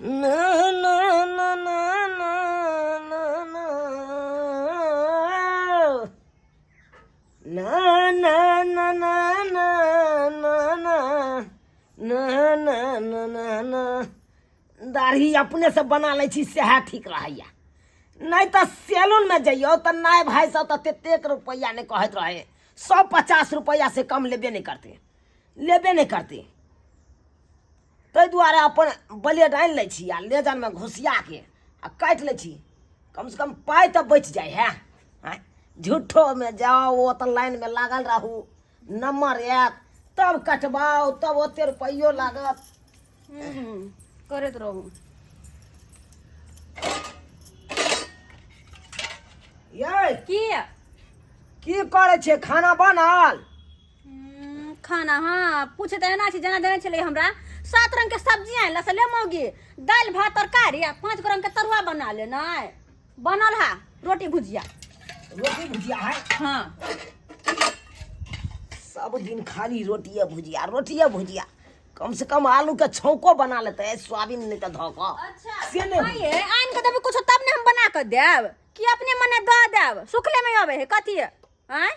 ना ना ना ना ना ना ना ना ना ना ना ना ना ना ना ना ना ना दाढ़ी अपने से बना ले छी सेहा ठीक रहैया नहीं तो सैलून में जाइयो तो नाय भाई सब तो तेतेक रुपया नहीं कहत रहे 150 रुपया से कम लेबे नहीं करते ताहि दुआरे अपन ब्लेड आनि लै छी आ लेजरमे घुसिया के आ काटि लै छी कम से कम पाइ तऽ बचि जाइ है झूठोमे जाओ ओ तऽ लाइनमे लागल रहू नम्बर आयत तब कटवाओ तब ओते रुपैयो लागत करैत रहू। ये की की करे छे खाना बनल खाना हाँ पूछे तो एना छी जेना देने छलै हमरा 7 रंग के सब्जी आनल से ले मौगी दाल भात तरकारी आ 5 रंग के तरुआ बना ले नहीं बनल हा रोटी भुजिया है हाँ सब दिन खाली रोटिए भुजिया कम से कम आलू के छौको बना लेते है सोयाबीन नहीं तो धोको अच्छा से नहीं आइए आन के देबे कुछ तब ने हम बना के देब कि अपने मने दऽ देब सुखले में आवे है कथी है हैं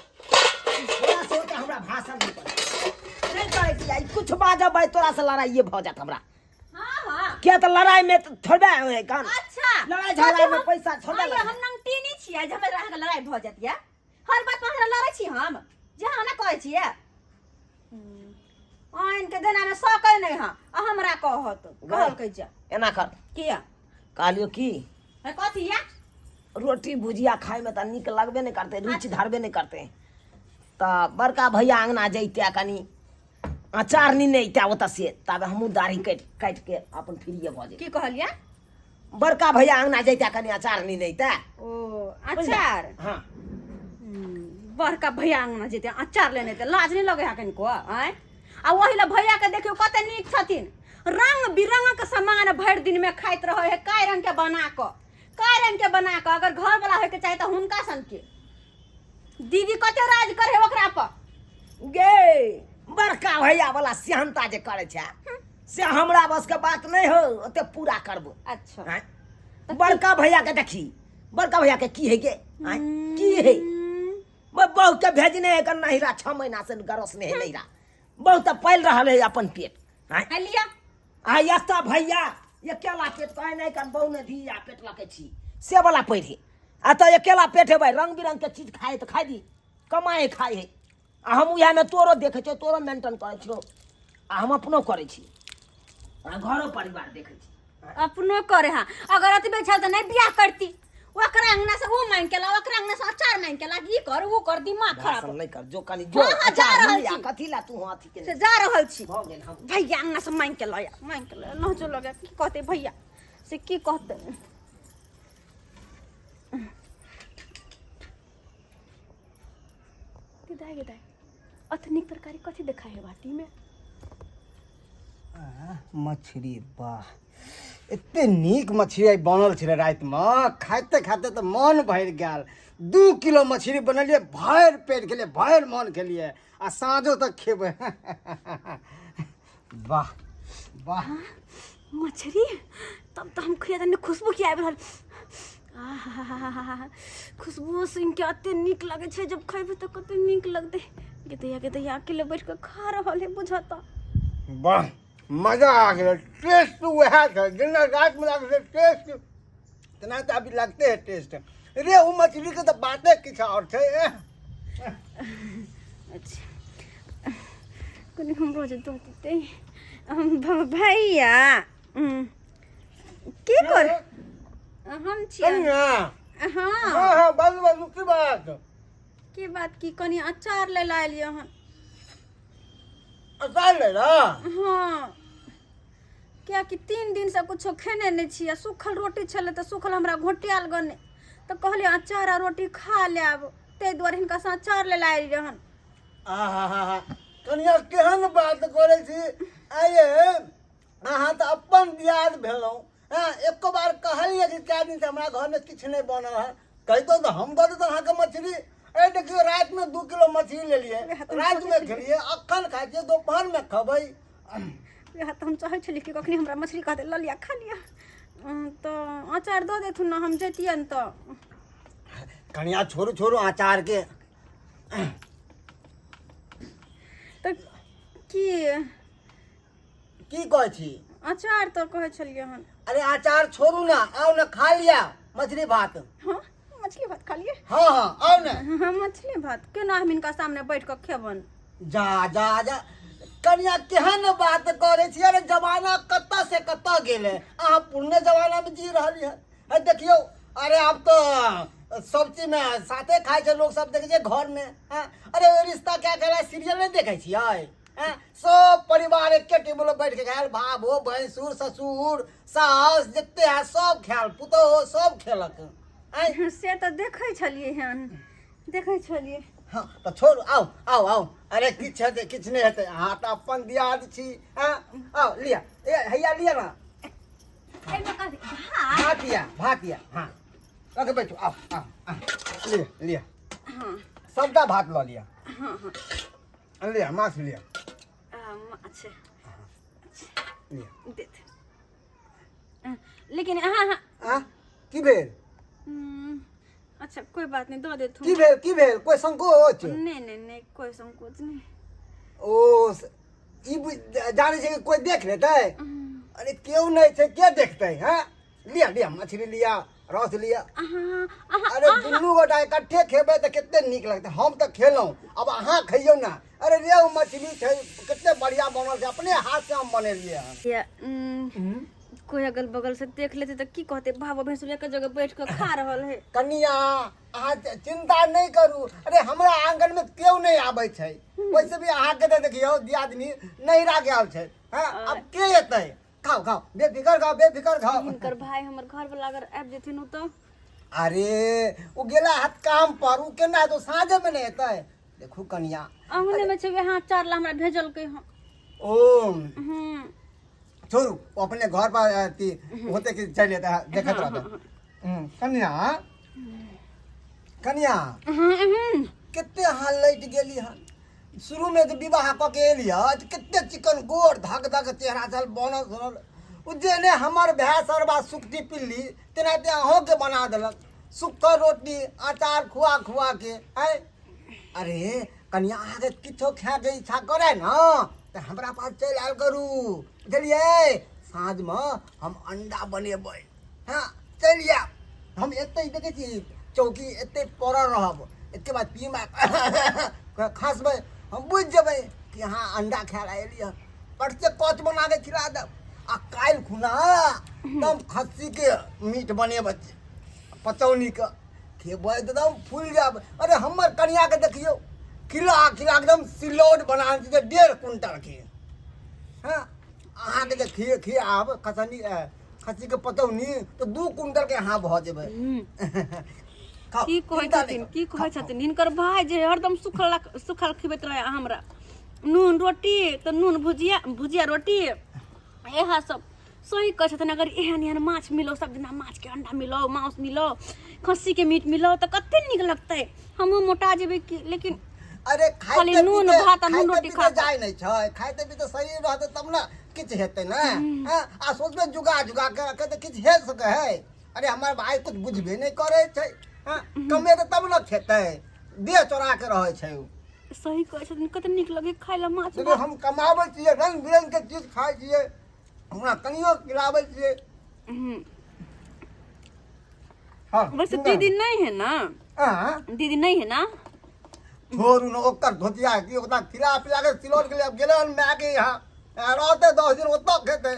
थोड़ा सा होता हमरा भाषण नहीं करे कि आई कुछ बाजब तोरा से लड़ाई भ जात हमरा हां हां क्या तो लड़ाई में थोड़ा है कान अच्छा लड़ाई झगड़ा में पैसा थोड़ा आइए हम नंगटी नहीं छियै जे हमरा के लड़ाई भ जात या हर बात में हमरा लड़ाई छी हम जहां ना कहै छियै आइन के देना में सकै नहीं हां आ हमरा कहत कहल कह जा एना कर किया कहलियो की है कथी या रोटी भुजिया खाए में तो निक लगबे नहीं करते रुचि धरबे नहीं करते तो बड़का भैया अंगना जैते कनी अचार नहीं अइते ओत से तब हमू दाढ़ी काट के अपन फ्रीए भ जाए की कहलिया बड़का भैया अंगना जैते कनी अचार नहीं अइते ओ अचार हाँ बड़का भैया अंगना जेते अचार लेने ते लाज नहीं लगे है कनिको आय आ वही ला भैया के देखियो कते नीक छथिन रंग बिरंग के सामान भर दिन में खाइत रहे है काय रंग के बना के अगर घर वाला होके चाहे तो हुनका सन के दीदी कते राज करे ओकरा पर गे बड़का भैया वाला सेहनता जे करे छे से हमरा बस के बात नहीं हो ओते पूरा करबो अच्छा हैं? बड़का भैया के देखी बड़का भैया के की है गे हैं? की है बहू के भेजने है कर नहिरा 6 महीना से गरस नहीं है नहिरा बहू तो पाल रहा है अपन पेट हैं? लिया आ यस्ता भैया अकेला पेट कहे नहीं कर बहू ने धिया पेट लके छी से वाला पैर आ तो अकेला पेट है भाई रंग बिरंग के चीज खाए तो खाई दी कमाए खाए है आ हम उहे में तोरो देखे छो तोरो मेंटेन करे छो आ हम अपनो करे छी आ घरो परिवार देखे छी अपनो करे हां अगर अतबे छल त नहीं बियाह करती ओकरा अंगना से वो मांग के ला ओकरा अंगना से अचार मांग के ला ई कर वो कर दिमाग खराब भाषण नहीं कर जो कनी जो हाँ, जा रहल छी। कथी ला तू हाथी के से जा रहल छी भ गेल हम भैया अंगना से मांग के लाया न जो लगे की कहते भैया से की कहते गिदाई अतनिक तरकारी कथी देखा है बाटी में मछली वाह एते नीक मछली बनल छलै राति में खाते खाते तो मन भर गेल 2 किलो मछली बनलिए भर पेट खेलिए भर मन खेलिए आ साँझो तक खेबै वाह वाह मछली तब तो हम खुया तने खुशबू की आबि रहल खुशबू सुन के अते नीक लगे छै जब खैबे तो कते नीक लगते गिदैया अकेले बैठ के खा रहल है बुझता वाह मजा आ गया टेस्ट वह था दिन रात में लगे टेस्ट इतना तो अभी लगते है टेस्ट रे वो मछली के तो बातें किछ और थे अच्छा कनी हम रोज दो देते भैया की कर हम छियै कन्या हाँ हाँ बस की बात की कनी अचार ले लाइलियो हन अचार ले ला हाँ क्या कि 3 दिन से कुछ खेने नहीं छियै सूखल रोटी छले तो सूखल हमरा घोटियाल गने तो कहलिए अचार आ रोटी खा लेब ते द्वारे हिनका से अचार ले लाइल रहन आहा कन्या केहन बात करे छी आये अहाँ तो अपन दियाद भेलौ हां एको बार कहलिए कि 4 दिन से हमरा घर में किछ नहीं बनल है कहितो तो हम दे देत अहाँ के मछली ए देखियो रात में 2 किलो मछली ले लिए रात में खेलिए अखन खाइ छियै दोपहर में खबै वएह तो हम चाहे छली कि कखनी हमरा मछली कहते ल लिया खा लिया तो अचार दो देथुन ना हम जतियन तो कनिया छोड़ू छोड़ू अचार के तो की कहै छी अचार तो कहे छलिए हन अरे अचार छोड़ू ना आओ ना खा लिया मछली भात हाँ मछली भात खा लिए हाँ हाँ आओ ना हाँ मछली भात क्यों ना हम इनका सामने बैठ कर खेबन जा जा जा कनिया केहन बात करे छी अरे जमाना कत्ता से कत्ता गेले अहाँ पुरने जमाना में जी रहली है देखियो अरे अब तो सब चीज में साथे खाए छे लोग सब देखे छे घर में हाँ? अरे रिश्ता क्या कहला सीरियल नहीं देखे छियै हाँ? सब परिवार एक टेबल पर बैठ के खायल भाभो भैंसुर ससुर सास जते है सब खायल पुतोह सब खेलक हैं? से तो देखे छलिए हन देखे छलिए हाँ तो छोड़ आओ आओ आओ अरे किछ हेतै किछ नहीं हेतै हाँ तो अपन दियाद छी हाँ आओ लिया ए हैया लिया ना भात लिया हाँ रख बैठो आओ आओ आओ, लिया लिया हाँ सबका भात लो लिया हाँ हाँ लिया माछ लिया अच्छा लिया देते लेकिन हाँ हाँ हाँ की भेल अच्छा कोई बात नहीं दो दे तू की भेल कोई संकोच नहीं कोई संकोच नहीं ओ जाने छै कि कोई देख लेतै अरे क्यों नहीं छै के देखतै हैं लिया लिया मछली लिया रस लिया अरे दुनू गोटा इकट्ठे खेबै तऽ कते नीक लगतै हम तऽ खेलौं अब अहाँ खइयौ ना अरे रेहू मछली छै कते बढ़िया बनल छै अपने हाथ से हम बनेलिए हन कोई अगल बगल से देख लेते तो की कहते भाव भैंसुर एक जगह बैठ कर खा रहल है कनिया अहाँ चिंता नहीं करू अरे हमरा आंगन में क्यों नहीं आबै छै वैसे भी अहाँ के देखियो दियादनी नहिरा गेल छै हां अब के एतै खाओ खाओ बेफिकर खाओ इनकर भाई हमर घर वाला अगर आबि जेथिन तो अरे वो गेला हाथ काम पर उ केना तो साँझे में नहीं एतै देखू कनिया अंगने में छै वहां चार ला हमरा भेजल के हम ओ छोड़ू अपने घर पर होते कि चल लेता देखत रहता कन्या कन्या कितने हाल लैट गेली हन शुरू में तो विवाह क के एली ह कितने चिकन गोर धक धक चेहरा चल बनल सुनल उ जेने हमर भै सरबा सुक्ति पिल्ली तेनाते अहों के बना देलक सुक्कर रोटी अचार खुआ खुआ के है अरे कन्या आगे किछो खाए के इच्छा करे ना तो हमरा पास चल आयल करू बुझलिए साँझ में हम अंडा बनेबै हाँ चलिए हम एते देखे छी चौकी एते पड़ल रहब इसके बाद पीमा खासबै हम बुझ जेबै कि हाँ अंडा खाए ला एलिए परसे कच बना के खिला देब आ काल्हि खुना एकदम खस्सी के मीट बनेबै पचौनी के खेबै एकदम फूल जाब अरे हमर कनिया के देखियो खिला खिला एकदम सिलौट बना दे 1.5 क्विंटल के हाँ अहाँ के खिए खिए आब खस्सी के पतौनी तो 2 क्विंटल के अहाँ भऽ जेबै की कहै छथिन हिनकर भाई जे हरदम सुखल खिबैत रहे हमरा नून रोटी तो नून भुजिया रोटी यह सब सही कहै छथिन अगर एहन एहन माछ मिलो सब दिना माछ के अंडा मिलो मांस मिलो खस्सी के मीट मिलो तो कते नीक लगतै हमहूँ मोटा जेबै लेकिन अरे खाली नून भात नून रोटी खा जाय नहीं छै खाइते भी तो शरीर रहते तब ना किछ हेतै ना आ सोचबे जुगा के तो किछ हे सकै है अरे हमर भाई कुछ बुझबे नहीं करे छै कमे तो तब ना खेतै देह चोरा के रहे छै सही कहै छथिन कते नीक लगे खाय ला माछ देखो हम कमाबै छियै रंग बिरंग के चीज खाइ छियै हमरा कनियो खिलाबै छियै हां वैसे दीदी नहीं है ना दीदी नहीं है ना छोड़ू न ओकर धोतिया की ओकरा खिला पिला के सिलौट के लिए अब गेले मैं के यहाँ रहते 10 दिन ओतऽ खेते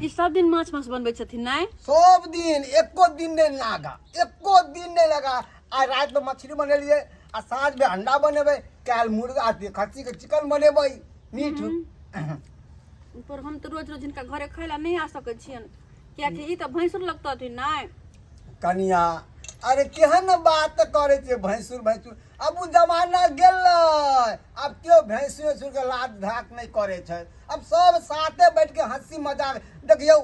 ई सब दिन माछ बनबै छथिन नहीं सब दिन एको दिन नहीं लगा आज रात में मछली बनेलिए आ साँझ में अंडा बनेबै काल मुर्गा खस्सी के चिकन बनेबै मीठ पर हम तो रोज रोज इनका घरे खैला नहीं आ सकै छियन कियाकि ई तो भैंसुर लगतथिन नहीं कनिया अरे केहन बात करे छे भैंसुर अब उ जमाना गेलै अब क्यों भैंसुर के लात धाक नहीं करे छै अब सब साथे बैठ के हंसी मजाक देखियो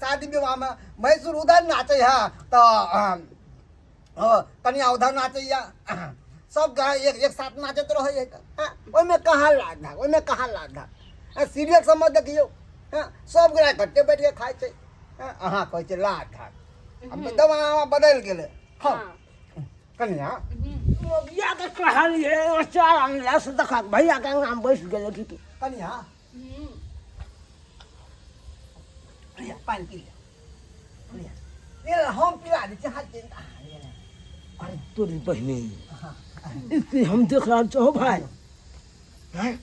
शादी विवाह में भैंसुर उधर नाचे है तो कनिया उधर नाचे सब एक साथ नाचत रहे है ओइमे कहाँ लात धाक सीरियल समझ देखियो हाँ सब गोरा इकट्ठे बैठ के खाए छै अहाँ कहै छै लाठ ठाठ अब दवा बदल गेलै हाँ कन्या मोगिया के कहलिए अचार आनला से देखा भैया के नाम बैठ गेल की तू कन्या भैया पानी पी ले भैया ये हम पिला दी हाथ दे अरे तोरी बहनी इसे हम देख रहा छो भाई हैं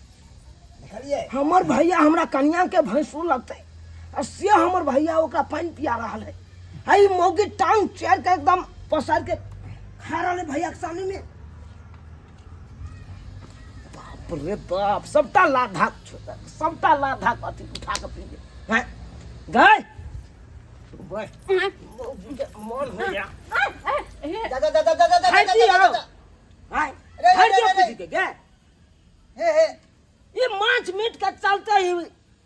देखलिए हमर भैया हमरा कन्या के भैंसू लगते और से हमर भैया ओकरा पानी पिया रहा है हई मोगी टांग चेयर के एकदम पसार के खा रहा है भैया के सामने में बाप रे बाप सबटा लाधा सबटा लाधा अथी उठा के पी गए हैं गए मन हो गया जा जा जा जा जा जा हाय जी आओ हाय हाय जी पी के हे ये मांस मीट के चलते ही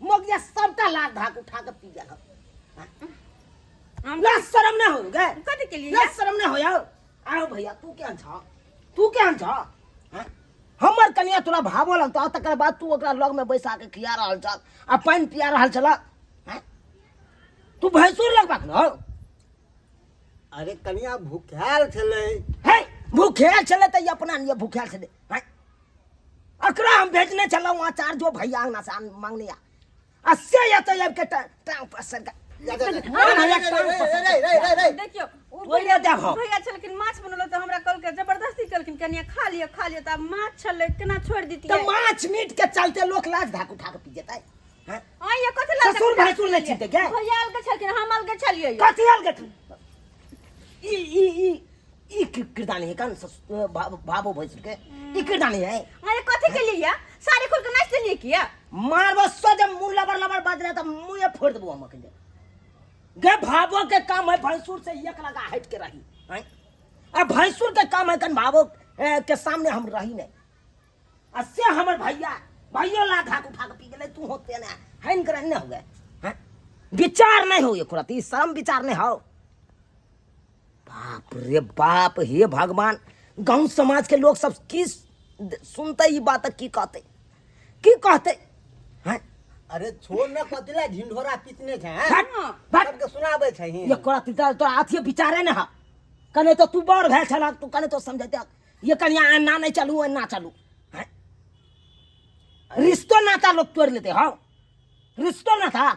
मोगिया सबटा लाख धाक उठा के पी गया ला शर्म ना हो गए कथी के लिए ला शर्म ना हो यार आओ भैया तू क्या छ हैं हमर कन्या तोरा भावो लगता तकर बाद तू ओकरा लग में बैसा के खिया रहल छ आ पानी पिया रहल छला हैं तू भैंसुर लगबाक न अरे कन्या भूख्याल छलै है भूखेल छले त अपना लिए भूखेल छले हैं अकरा हम भेजने चला वहाँ चार जो भैया अंगना से मांगने अस्से या तो अब के टांग पर सर देखियो बोलिए देखो भैया छलखिन माछ बनलो तो हमरा कल के जबरदस्ती कलखिन कनिया खा लियो त माछ छले केना छोड़ दीती तो माछ मीट के चलते लोग लाज धाक उठा के पी जेता है आ ये कथि ला ससुर भैंसुर नहीं छीते क्या भैया अलग छलखिन हम अलग छलिए कथि हाल के ई किरदानी है कान बाबू भैंसुर के ई किरदानी है अरे कथि के लिए साड़ी खोल के नाच लिए किया मारबो सजम मुंह लबर लबर बाज रहा त मुंह फोड़ देबो हम के गे भावो के काम है भैंसुर से एक लगा हट के रही हैं अब भैंसुर के काम है कन भावो के सामने हम रही नहीं अस्से हमर भैया भाइयो ला धाक उठा के पी गेले तू होते ना हैन कर न हो गए हैं विचार नहीं हो ये खुरती शर्म विचार नहीं हो बाप रे बाप हे भगवान गांव समाज के लोग सब की सुनते ही बात की कहते हैं अरे छोड़ न कतिला ढिंढोरा पिटने छै हट हट सबके सुनाबै छै ये कोरा तिता तो आथिए विचारे न हा कने तो तू बड़ भेल छला तू कने तो समझते ये कन्या ना नहीं चलू ना चलू हैं रिश्तो नाता लोग तोड़ लेते हो रिश्तो ना था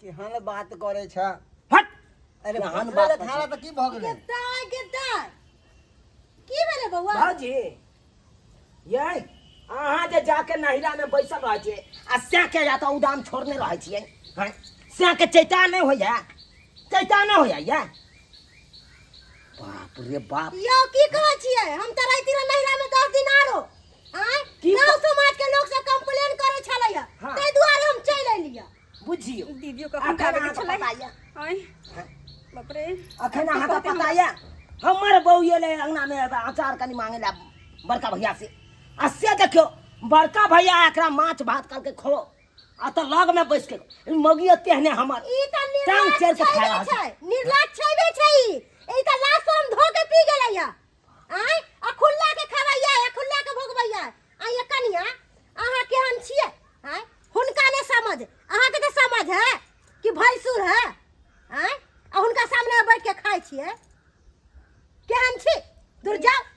केहन बात करे छ हट अरे केहन बात बात खाला त की भ गेलै की भेले बौआ भाजी ये अहाँ जे जाके नहिरा में बैसल रह छे आ स्या के जाता उदाम छोड़ने रह छिए हैं स्या के चैता नहीं हो जा ये बाप रे बाप यो की कहै छियै हम त रहिती रह नहिरा में 10 दिन आरो की गांव समाज के लोग सब कंप्लेन करे छलैया हाँ। तै दुआरे हम चल एलिया बुझियो दीदियो का अखन फटावे अहाँ के छलै बताइए आई बाप रे अखन अहाँ का पता है हमर बहू ये ले अंगना में अचार कनी मांगे ला बड़का भैया से अस्से देखियो बड़का भैया एकरा माछ भात करके खो आ तो लग में बैस के मगियो तेहने हमर ई त टांग चेर के खा रहा छै निर्लज छैबे छै ई त लास्ट हम धो के पी गेलैया आ खुल्ला के खवैया आ खुल्ला के भोगबैया आ ये कनिया अहाँ केहन छियै हुनका ने समझ अहाँ के त समझ है कि भैंसुर है आ हुनका सामने बैठ के खाइ छियै केहन छी दूर जाओ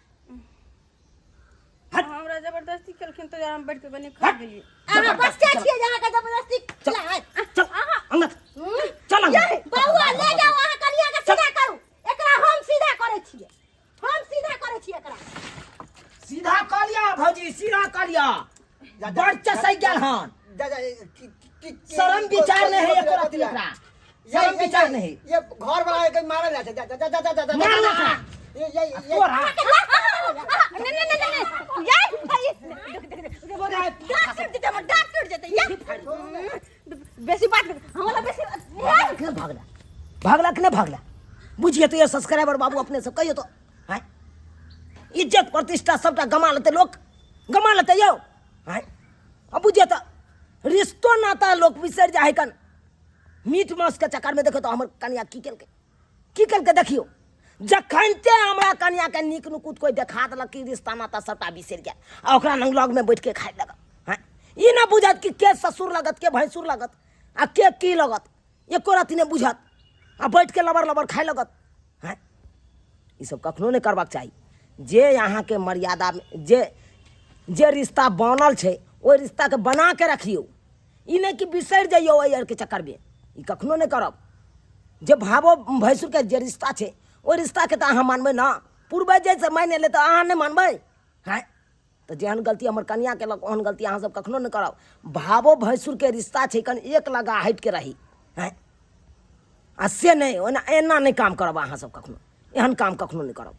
हमरा जबरदस्ती कलखिन तो हम बैठ के बने खा गेलिए अहाँ बच्चा छियै जहाँ का जबरदस्ती खिलाए चल अंगत चल अंगत बउआ ले जाओ अहाँ कनिया के सीधा करू एकरा हम सीधा करे छियै एकरा सीधा कर लिया भौजी सीधा कर लिया बड़ चसै गेल हन जा जा शर्म विचार नहीं है एक रात एकरा शर्म विचार नहीं ये घर बना के मारल जा जा जा जा जा मारना था ये तोरा बेसी बात हमरा बेसी भागला कि नहीं भागला बुझिए तो ये सब्सक्राइबर बाबू अपने से कहियो तो हैं इज्जत प्रतिष्ठा सबटा गमा लेते लोग गमा लेते यो हैं अब बुझिए तो रिश्तो नाता लोग बिसर जाए कन मीट मांस के चक्कर में देखो तो हमर कन्या की करके देखियो जखनते हमरा कन्या के नीक नुकुत कोई देखा देलक कि रिश्ता नाता सबटा बिसर गया आ ओकरा लग में बैठ के खाए लगा हैं ई ना बुझत कि के ससुर लगत के भैंसुर लगत आ के की लगत, एको राति ने बुझत आ बैठ के लबर लबर खाए लगत हैं। ई सब कखनो नहीं करबाक चाही। जे यहाँ के मर्यादा में जे रिश्ता बनल छै ओहि रिश्ता के बना के रखियो, ई नहीं कि बिसरि जाइयो ओहि आर के चक्कर में, ई कखनो नहीं करब। जे भावो भैंसुर के जे रिश्ता छै ओहि रिश्ता के तो अहाँ मानबै ना, पूर्वज जैसे मान एलै तो अहाँ नहीं मानबै हैं। तो जेहन गलती हमर कनिया केलक ओहन गलती अहाँ सब कखनो नहीं करब। भावो भैंसुर के रिश्ता छै कन एक लगा हटि के रही हैं, आ से नहीं ओना एना नहीं काम करब अहाँ सब कखनो, एहन काम कखनो नहीं करब।